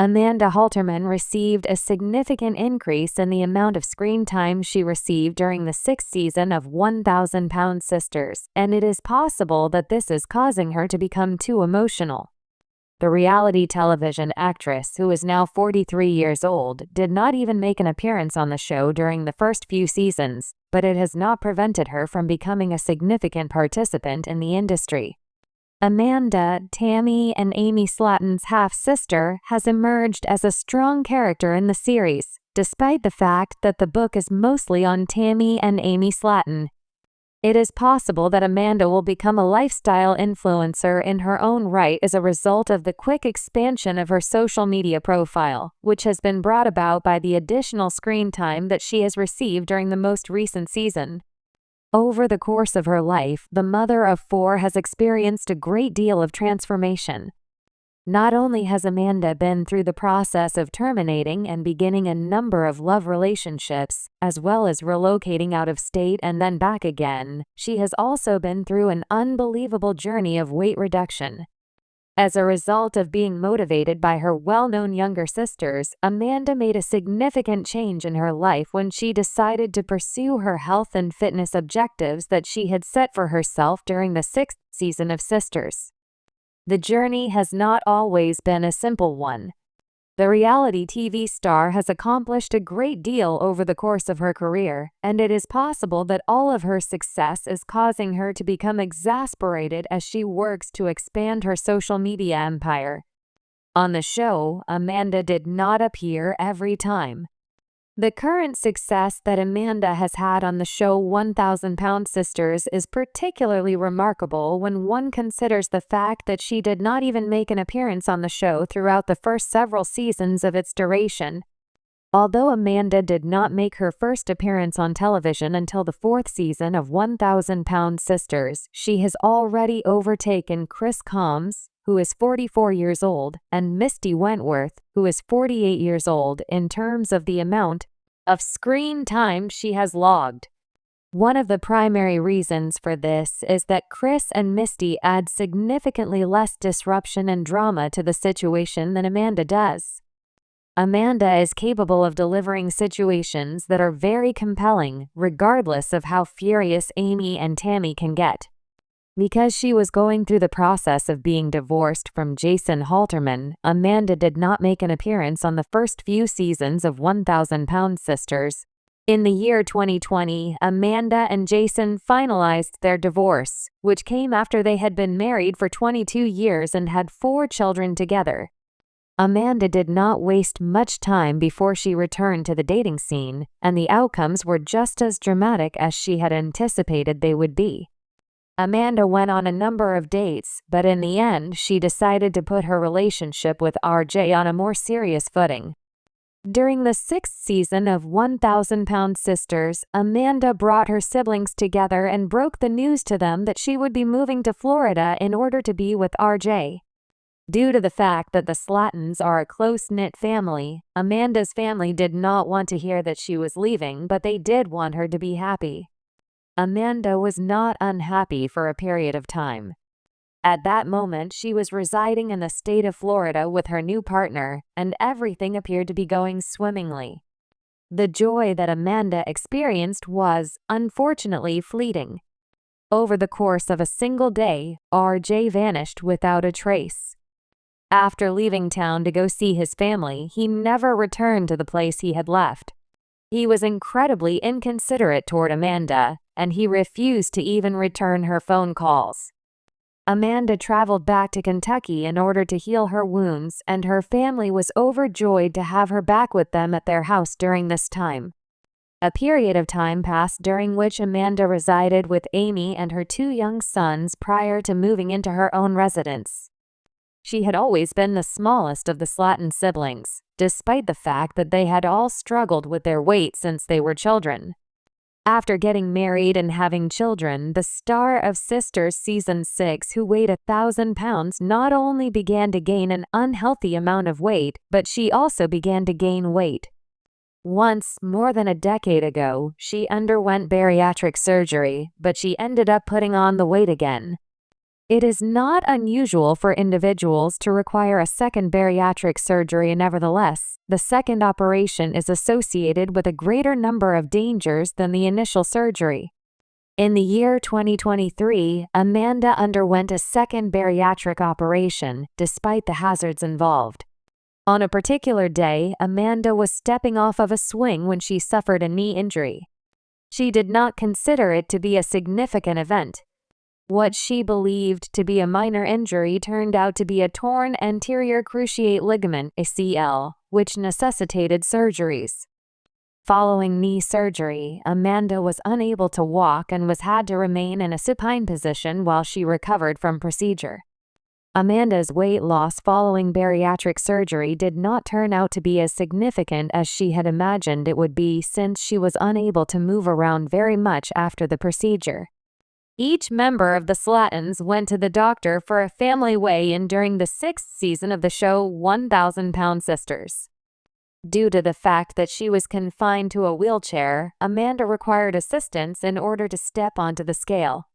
Amanda Halterman received a significant increase in the amount of screen time she received during the 6th season of 1,000-Pound Sisters, and it is possible that this is causing her to become too emotional. The reality television actress, who is now 43 years old, did not even make an appearance on the show during the first few seasons, but it has not prevented her from becoming a significant participant in the industry. Amanda, Tammy, and Amy Slatons' half-sister, has emerged as a strong character in the series, despite the fact that the book is mostly on Tammy and Amy Slaton. It is possible that Amanda will become a lifestyle influencer in her own right as a result of the quick expansion of her social media profile, which has been brought about by the additional screen time that she has received during the most recent season. Over the course of her life, the mother of 4 has experienced a great deal of transformation. Not only has Amanda been through the process of terminating and beginning a number of love relationships, as well as relocating out of state and then back again, she has also been through an unbelievable journey of weight reduction. As a result of being motivated by her well-known younger sisters, Amanda made a significant change in her life when she decided to pursue her health and fitness objectives that she had set for herself during the 6th season of Sisters. The journey has not always been a simple one. The reality TV star has accomplished a great deal over the course of her career, and it is possible that all of her success is causing her to become exasperated as she works to expand her social media empire. On the show, Amanda did not appear every time. The current success that Amanda has had on the show 1,000-Pound Sisters is particularly remarkable when one considers the fact that she did not even make an appearance on the show throughout the first several seasons of its duration. Although Amanda did not make her first appearance on television until the 4th season of 1,000-Pound Sisters, she has already overtaken Chris Combs, who is 44 years old, and Misty Wentworth, who is 48 years old, in terms of the amount of screen time she has logged. One of the primary reasons for this is that Chris and Misty add significantly less disruption and drama to the situation than Amanda does. Amanda is capable of delivering situations that are very compelling, regardless of how furious Amy and Tammy can get. Because she was going through the process of being divorced from Jason Halterman, Amanda did not make an appearance on the first few seasons of 1,000-Pound Sisters. In the year 2020, Amanda and Jason finalized their divorce, which came after they had been married for 22 years and had 4 children together. Amanda did not waste much time before she returned to the dating scene, and the outcomes were just as dramatic as she had anticipated they would be. Amanda went on a number of dates, but in the end, she decided to put her relationship with RJ on a more serious footing. During the 6th season of 1,000-Pound Sisters, Amanda brought her siblings together and broke the news to them that she would be moving to Florida in order to be with RJ. Due to the fact that the Slatons are a close-knit family, Amanda's family did not want to hear that she was leaving, but they did want her to be happy. Amanda was not unhappy for a period of time. At that moment, she was residing in the state of Florida with her new partner, and everything appeared to be going swimmingly. The joy that Amanda experienced was, unfortunately, fleeting. Over the course of a single day, RJ vanished without a trace. After leaving town to go see his family, he never returned to the place he had left. He was incredibly inconsiderate toward Amanda, and he refused to even return her phone calls. Amanda traveled back to Kentucky in order to heal her wounds, and her family was overjoyed to have her back with them at their house during this time. A period of time passed during which Amanda resided with Amy and her 2 young sons prior to moving into her own residence. She had always been the smallest of the Slaton siblings, despite the fact that they had all struggled with their weight since they were children. After getting married and having children, the star of Sisters Season 6, who weighed 1,000 pounds, not only began to gain an unhealthy amount of weight, but she also began to gain weight. Once, more than a decade ago, she underwent bariatric surgery, but she ended up putting on the weight again. It is not unusual for individuals to require a second bariatric surgery. Nevertheless, the second operation is associated with a greater number of dangers than the initial surgery. In the year 2023, Amanda underwent a second bariatric operation, despite the hazards involved. On a particular day, Amanda was stepping off of a swing when she suffered a knee injury. She did not consider it to be a significant event. What she believed to be a minor injury turned out to be a torn anterior cruciate ligament (ACL), which necessitated surgeries. Following knee surgery, Amanda was unable to walk and had to remain in a supine position while she recovered from procedure. Amanda's weight loss following bariatric surgery did not turn out to be as significant as she had imagined it would be, since she was unable to move around very much after the procedure. Each member of the Slatons went to the doctor for a family weigh-in during the 6th season of the show 1,000 Pound Sisters. Due to the fact that she was confined to a wheelchair, Amanda required assistance in order to step onto the scale.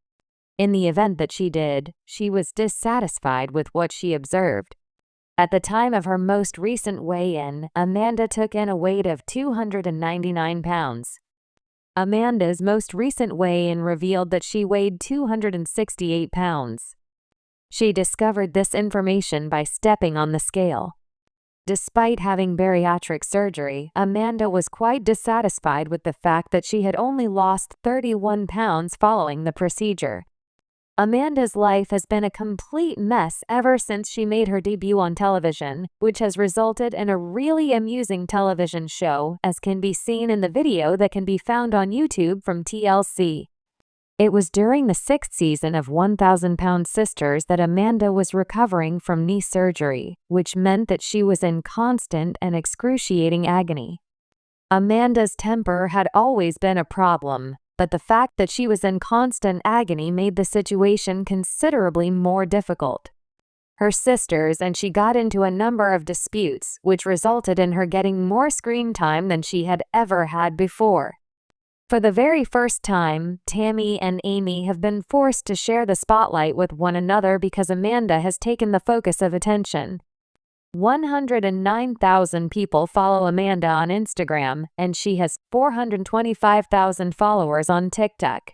In the event that she did, she was dissatisfied with what she observed. At the time of her most recent weigh-in, Amanda took in a weight of 299 pounds. Amanda's most recent weigh-in revealed that she weighed 268 pounds. She discovered this information by stepping on the scale. Despite having bariatric surgery, Amanda was quite dissatisfied with the fact that she had only lost 31 pounds following the procedure. Amanda's life has been a complete mess ever since she made her debut on television, which has resulted in a really amusing television show, as can be seen in the video that can be found on YouTube from TLC. It was during the 6th season of 1,000 Pound Sisters that Amanda was recovering from knee surgery, which meant that she was in constant and excruciating agony. Amanda's temper had always been a problem, but the fact that she was in constant agony made the situation considerably more difficult. Her sisters and she got into a number of disputes, which resulted in her getting more screen time than she had ever had before. For the very first time, Tammy and Amy have been forced to share the spotlight with one another because Amanda has taken the focus of attention. 109,000 people follow Amanda on Instagram, and she has 425,000 followers on TikTok.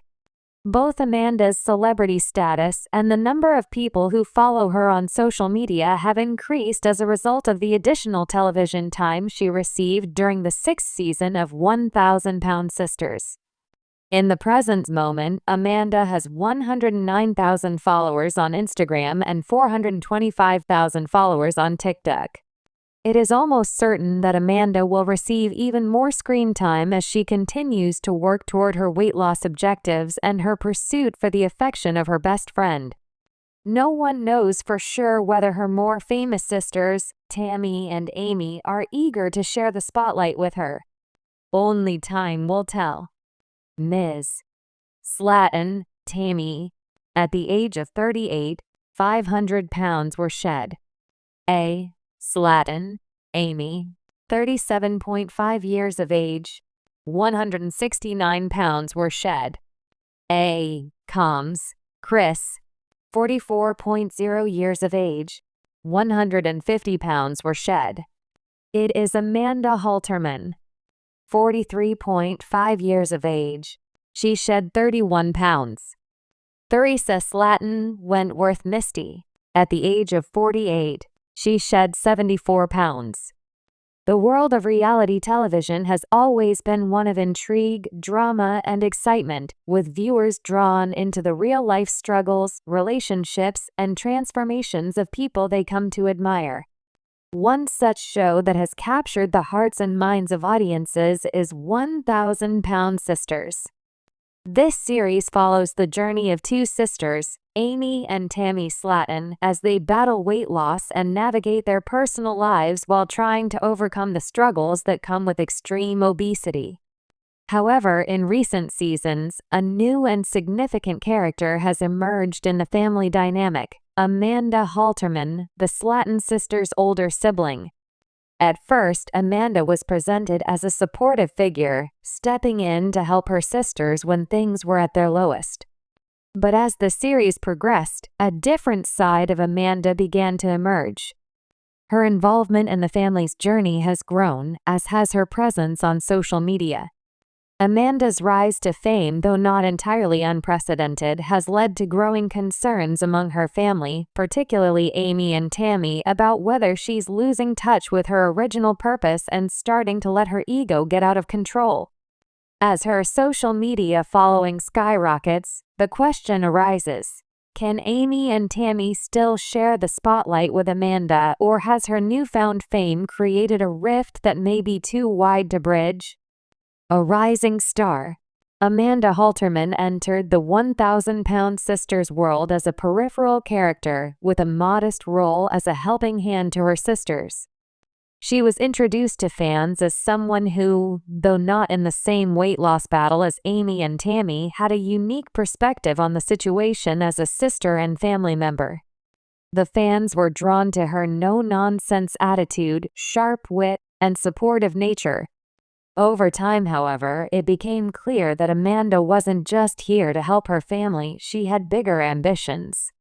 Both Amanda's celebrity status and the number of people who follow her on social media have increased as a result of the additional television time she received during the 6th season of 1,000 Pound Sisters. In the present moment, Amanda has 109,000 followers on Instagram and 425,000 followers on TikTok. It is almost certain that Amanda will receive even more screen time as she continues to work toward her weight loss objectives and her pursuit for the affection of her best friend. No one knows for sure whether her more famous sisters, Tammy and Amy, are eager to share the spotlight with her. Only time will tell. Ms. Slaton, Tammy. At the age of 38, 500 pounds were shed. A. Slaton, Amy. 37.5 years of age. 169 pounds were shed. A. Combs, Chris. 44.0 years of age. 150 pounds were shed. It is Amanda Halterman. 43.5 years of age. She shed 31 pounds. Theresa Slaton Wentworth Misty. At the age of 48, she shed 74 pounds. The world of reality television has always been one of intrigue, drama, and excitement, with viewers drawn into the real-life struggles, relationships, and transformations of people they come to admire. One such show that has captured the hearts and minds of audiences is 1,000 Pound Sisters. This series follows the journey of two sisters, Amy and Tammy Slaton, as they battle weight loss and navigate their personal lives while trying to overcome the struggles that come with extreme obesity. However, in recent seasons, a new and significant character has emerged in the family dynamic: Amanda Halterman, the Slaton sisters' older sibling. At first, Amanda was presented as a supportive figure, stepping in to help her sisters when things were at their lowest. But as the series progressed, a different side of Amanda began to emerge. Her involvement in the family's journey has grown, as has her presence on social media. Amanda's rise to fame, though not entirely unprecedented, has led to growing concerns among her family, particularly Amy and Tammy, about whether she's losing touch with her original purpose and starting to let her ego get out of control. As her social media following skyrockets, the question arises: can Amy and Tammy still share the spotlight with Amanda, or has her newfound fame created a rift that may be too wide to bridge? A rising star, Amanda Halterman entered the 1,000-pound sisters world as a peripheral character, with a modest role as a helping hand to her sisters. She was introduced to fans as someone who, though not in the same weight loss battle as Amy and Tammy, had a unique perspective on the situation as a sister and family member. The fans were drawn to her no-nonsense attitude, sharp wit, and supportive nature. Over time, however, it became clear that Amanda wasn't just here to help her family, she had bigger ambitions.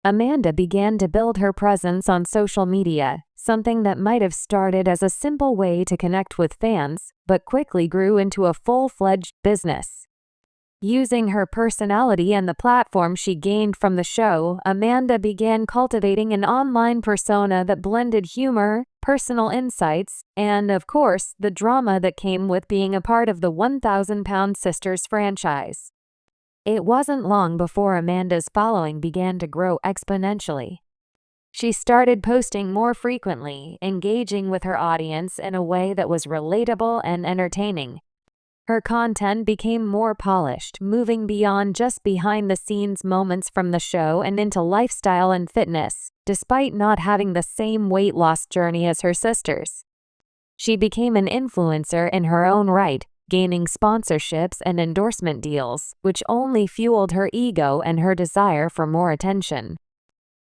Amanda began to build her presence on social media, something that might have started as a simple way to connect with fans, but quickly grew into a full-fledged business. Using her personality and the platform she gained from the show, Amanda began cultivating an online persona that blended humor, personal insights, and, of course, the drama that came with being a part of the 1,000-Pound Sisters franchise. It wasn't long before Amanda's following began to grow exponentially. She started posting more frequently, engaging with her audience in a way that was relatable and entertaining. Her content became more polished, moving beyond just behind-the-scenes moments from the show and into lifestyle and fitness, despite not having the same weight loss journey as her sisters. She became an influencer in her own right, gaining sponsorships and endorsement deals, which only fueled her ego and her desire for more attention.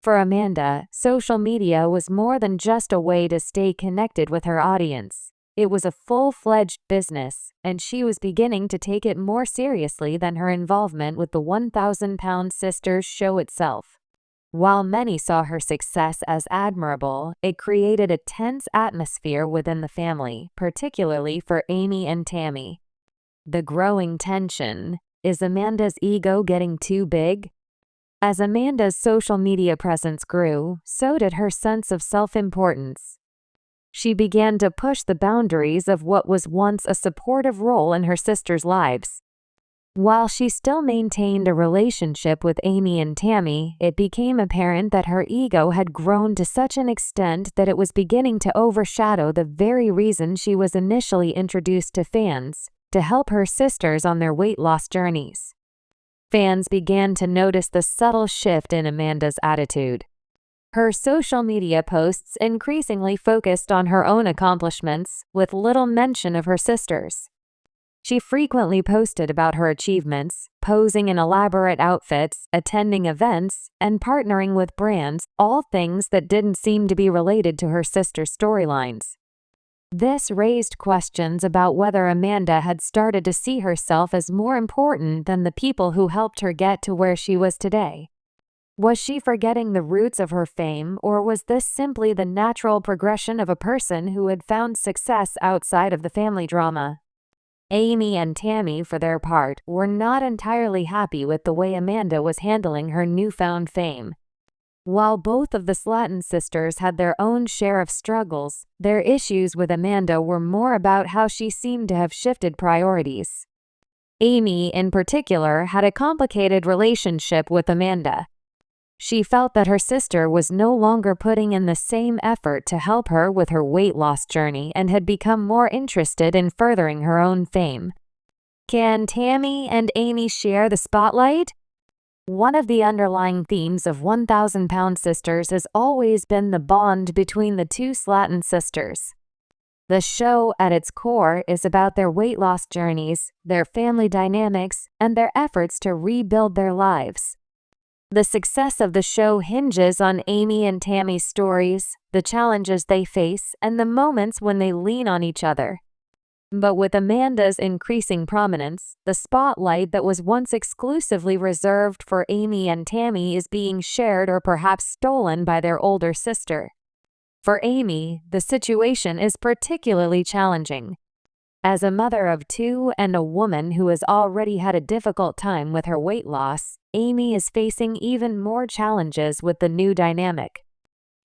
For Amanda, social media was more than just a way to stay connected with her audience. It was a full-fledged business, and she was beginning to take it more seriously than her involvement with the 1,000-Pound Sisters show itself. While many saw her success as admirable, it created a tense atmosphere within the family, particularly for Amy and Tammy. The growing tension: is Amanda's ego getting too big? As Amanda's social media presence grew, so did her sense of self-importance. She began to push the boundaries of what was once a supportive role in her sisters' lives. While she still maintained a relationship with Amy and Tammy, it became apparent that her ego had grown to such an extent that it was beginning to overshadow the very reason she was initially introduced to fans: to help her sisters on their weight loss journeys. Fans began to notice the subtle shift in Amanda's attitude. Her social media posts increasingly focused on her own accomplishments, with little mention of her sisters. She frequently posted about her achievements, posing in elaborate outfits, attending events, and partnering with brands, all things that didn't seem to be related to her sisters' storylines. This raised questions about whether Amanda had started to see herself as more important than the people who helped her get to where she was today. Was she forgetting the roots of her fame, or was this simply the natural progression of a person who had found success outside of the family drama? Amy and Tammy, for their part, were not entirely happy with the way Amanda was handling her newfound fame. While both of the Slatons sisters had their own share of struggles, their issues with Amanda were more about how she seemed to have shifted priorities. Amy, in particular, had a complicated relationship with Amanda. She felt that her sister was no longer putting in the same effort to help her with her weight loss journey and had become more interested in furthering her own fame. Can Tammy and Amy share the spotlight? One of the underlying themes of 1,000-Pound Sisters has always been the bond between the two Slaton sisters. The show, at its core, is about their weight loss journeys, their family dynamics, and their efforts to rebuild their lives. The success of the show hinges on Amy and Tammy's stories, the challenges they face, and the moments when they lean on each other. But with Amanda's increasing prominence, the spotlight that was once exclusively reserved for Amy and Tammy is being shared or perhaps stolen by their older sister. For Amy, the situation is particularly challenging. As a mother of two and a woman who has already had a difficult time with her weight loss, Amy is facing even more challenges with the new dynamic.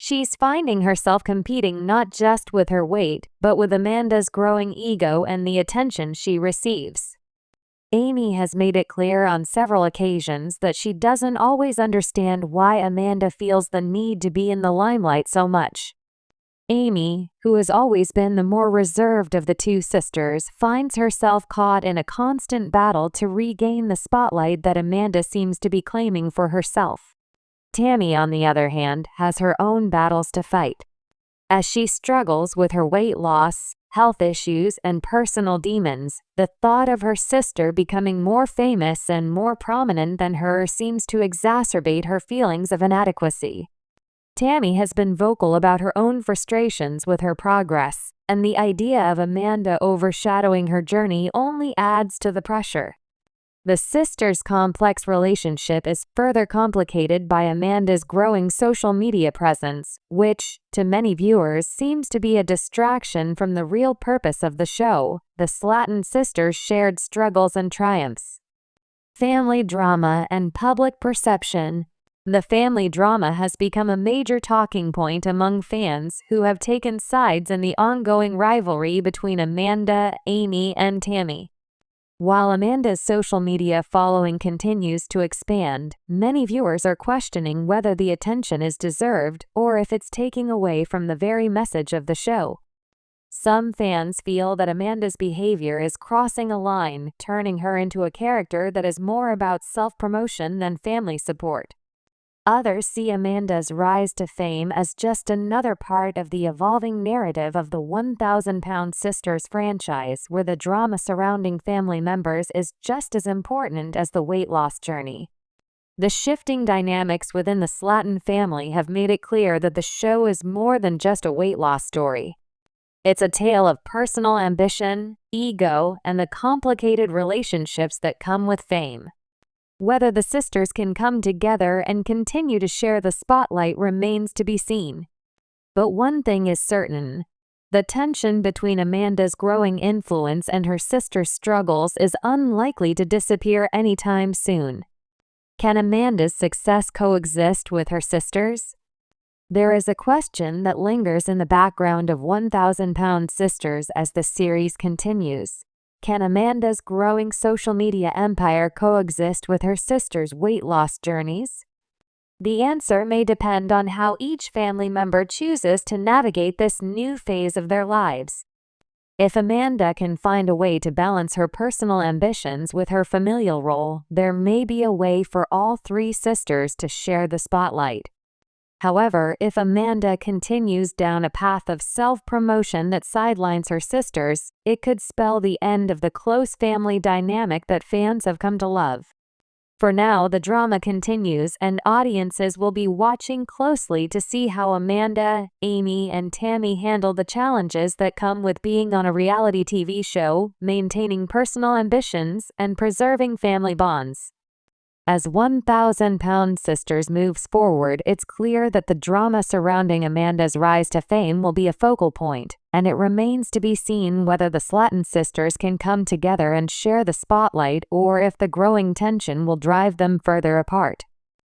She's finding herself competing not just with her weight, but with Amanda's growing ego and the attention she receives. Amy has made it clear on several occasions that she doesn't always understand why Amanda feels the need to be in the limelight so much. Amy, who has always been the more reserved of the two sisters, finds herself caught in a constant battle to regain the spotlight that Amanda seems to be claiming for herself. Tammy, on the other hand, has her own battles to fight. As she struggles with her weight loss, health issues, and personal demons, the thought of her sister becoming more famous and more prominent than her seems to exacerbate her feelings of inadequacy. Tammy has been vocal about her own frustrations with her progress, and the idea of Amanda overshadowing her journey only adds to the pressure. The sisters' complex relationship is further complicated by Amanda's growing social media presence, which, to many viewers, seems to be a distraction from the real purpose of the show, the Slatons sisters' shared struggles and triumphs. Family drama and public perception. The family drama has become a major talking point among fans who have taken sides in the ongoing rivalry between Amanda, Amy, and Tammy. While Amanda's social media following continues to expand, many viewers are questioning whether the attention is deserved or if it's taking away from the very message of the show. Some fans feel that Amanda's behavior is crossing a line, turning her into a character that is more about self-promotion than family support. Others see Amanda's rise to fame as just another part of the evolving narrative of the 1,000-Pound Sisters franchise, where the drama surrounding family members is just as important as the weight loss journey. The shifting dynamics within the Slaton family have made it clear that the show is more than just a weight loss story. It's a tale of personal ambition, ego, and the complicated relationships that come with fame. Whether the sisters can come together and continue to share the spotlight remains to be seen. But one thing is certain: the tension between Amanda's growing influence and her sister's struggles is unlikely to disappear anytime soon. Can Amanda's success coexist with her sister's? There is a question that lingers in the background of 1,000-Pound Sisters as the series continues. Can Amanda's growing social media empire coexist with her sister's weight loss journeys? The answer may depend on how each family member chooses to navigate this new phase of their lives. If Amanda can find a way to balance her personal ambitions with her familial role, there may be a way for all three sisters to share the spotlight. However, if Amanda continues down a path of self-promotion that sidelines her sisters, it could spell the end of the close family dynamic that fans have come to love. For now, the drama continues, and audiences will be watching closely to see how Amanda, Amy, and Tammy handle the challenges that come with being on a reality TV show, maintaining personal ambitions, and preserving family bonds. As 1,000-Pound Sisters moves forward, it's clear that the drama surrounding Amanda's rise to fame will be a focal point, and it remains to be seen whether the Slatons sisters can come together and share the spotlight or if the growing tension will drive them further apart.